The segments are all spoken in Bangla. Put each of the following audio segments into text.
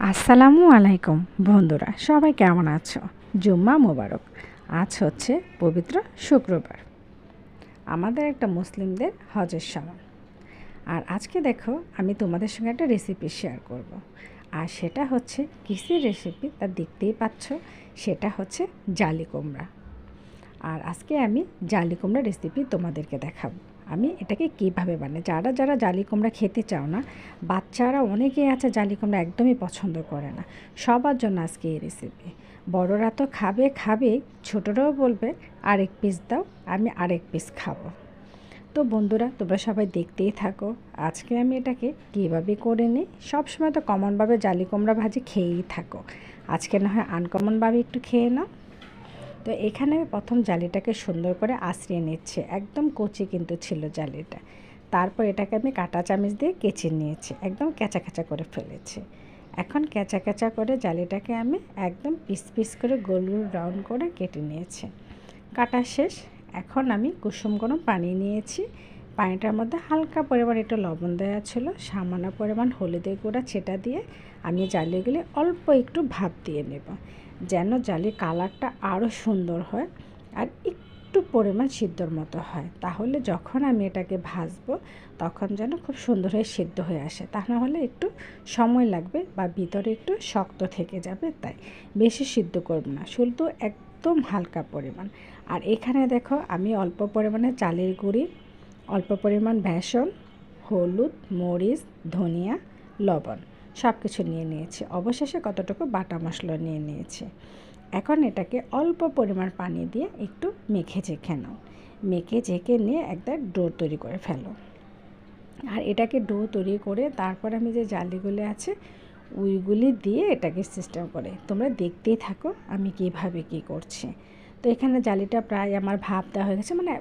আসসালামু আলাইকুম বন্ধুরা, সবাই কেমন আছো? জুম্মা মোবারক। আজ হচ্ছে পবিত্র শুক্রবার, আমাদের একটা মুসলিমদের হজের সময়। আর আজকে দেখো, আমি তোমাদের সঙ্গে একটা রেসিপি শেয়ার করব। আর সেটা হচ্ছে কিসের রেসিপি তা দেখতেই পাচ্ছ, সেটা হচ্ছে জালি কুমড়া। আর আজকে আমি জালি কুমড়া রেসিপি তোমাদেরকে দেখাবো। আমি এটাকে কীভাবে বানাই। যারা জালি কুমড়া খেতে চাও না, বাচ্চারা অনেকেই আছে জালি কুমড়া একদমই পছন্দ করে না, সবার জন্য আজকে এই রেসিপি। বড়রা তো খাবেই, ছোটরাও বলবে আরেক পিস দাও, আমি আরেক পিস খাবো। তো বন্ধুরা, তোমরা সবাই দেখতেই থাকো। আজকে আমি এটাকে কীভাবে করে নিই। সবসময় তো কমনভাবে জালি কুমড়া ভাজি খেয়েই থাকো, আজকে না হয় আনকমনভাবে একটু খেয়ে নাও। তো এখানে প্রথম জালিটাকে সুন্দর করে আঁচড়িয়ে নিচ্ছে, একদম কচি কিন্তু ছিল জালিটা। তারপর এটাকে আমি কাঁটা চামচ দিয়ে কেচে নিয়েছি, একদম ক্যাঁচা ক্যাঁচা করে ফেলেছি। এখন ক্যাঁচা ক্যাঁচা করে জালিটাকে আমি একদম পিস পিস করে গোল গোল রাউন্ড করে কেটে নিয়েছি। কাটা শেষ। এখন আমি কুসুম গরম পানি নিয়েছি, পানিটার মধ্যে হালকা পরিমাণ একটু লবণ দেওয়া ছিল, সামান্য পরিমাণ হলুদের গুঁড়া ছেটা দিয়ে আমি জালিগুলি অল্প একটু ভাপ দিয়ে নেব, যেন জালির কালারটা আরও সুন্দর হয় আর একটু পরিমাণ সিদ্ধর মতো হয়। তাহলে যখন আমি এটাকে ভাজবো তখন যেন খুব সুন্দর হয়ে সিদ্ধ হয়ে আসে, তা না হলে একটু সময় লাগবে বা ভিতরে একটু শক্ত থেকে যাবে। তাই বেশি সিদ্ধ করব না, শুধু একদম হালকা পরিমাণ। আর এখানে দেখো, আমি অল্প পরিমাণে চালের গুঁড়ি, অল্প পরিমাণ বেসন, হলুদ, মরিচ, ধনিয়া, লবণ সব কিছু নিয়ে নিয়েছি। অবশেষে কতটুকু বাটা মশলা নিয়ে নিয়েছি। এখন এটাকে অল্প পরিমাণ পানি দিয়ে একটু মেখে ঝেঁকে নাও। মেখে ঝেঁকে নিয়ে একটা ডো তৈরি করে ফেলো। আর এটাকে ডো তৈরি করে তারপর আমি যে জালিগুলি আছে ওইগুলি দিয়ে এটাকে সিস্টেম করে তোমরা দেখতেই থাকো আমি কীভাবে কী করছি। তো এখানে জালিটা প্রায় আমার ভাপ দেওয়া হয়ে গেছে, মানে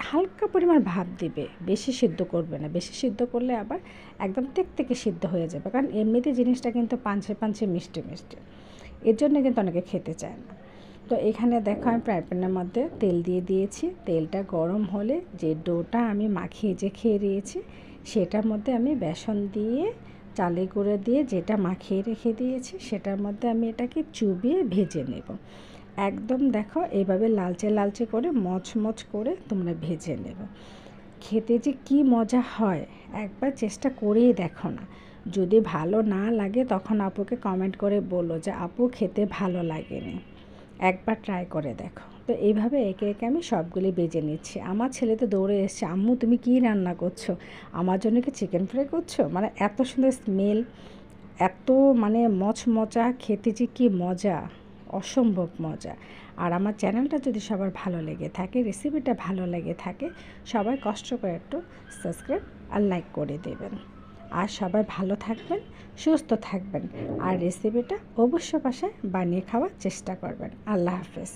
হালকা পরিমাণ ভাপ দিবে, বেশি সিদ্ধ করবে না। বেশি সিদ্ধ করলে আবার একদম থেকে সিদ্ধ হয়ে যাবে, কারণ এমনিতে জিনিসটা কিন্তু পাঞ্চে মিষ্টি মিষ্টি, এর জন্য কিন্তু অনেকে খেতে চায় না। তো এখানে দেখো, আমি ফ্রাই প্যানের মধ্যে তেল দিয়ে দিয়েছি। তেলটা গরম হলে যে ডোটা আমি মাখিয়ে যে খেয়ে দিয়েছি সেটার মধ্যে আমি বেসন দিয়ে চালের গুঁড়ো দিয়ে যেটা মাখিয়ে রেখে দিয়েছি সেটার মধ্যে আমি এটাকে চুবিয়ে ভেজে নেব। একদম দেখো এভাবে লালচে লালচে করে মচমচ করে তোমরা ভেজে নেবে। খেতে যে কি মজা হয় একবার চেষ্টা করেই দেখো না। যদি ভালো না লাগে তখন আপুকে কমেন্ট করে বলো যে আপু খেতে ভালো লাগেনি, একবার ট্রাই করে দেখো। তো এইভাবে একে একে আমি সবগুলি বেজে নিচ্ছি। আমার ছেলে তো দৌড়ে এসছে, আম্মু তুমি কি রান্না করছো, আমার জন্য কি চিকেন ফ্রাই করছো? মানে এত সুন্দর স্মেল, এত মানে মচমচা, খেতে যে কি মজা, অসম্ভব মজা। আর আমার চ্যানেলটা যদি সবার ভালো লেগে থাকে, রেসিপিটা ভালো লেগে থাকে, সবাই কষ্ট করে একটু সাবস্ক্রাইব আর লাইক করে দেবেন। আর সবাই ভালো থাকবেন, সুস্থ থাকবেন, আর রেসিপিটা অবশ্য বাসায় বানিয়ে খাওয়ার চেষ্টা করবেন। আল্লাহ হাফেজ।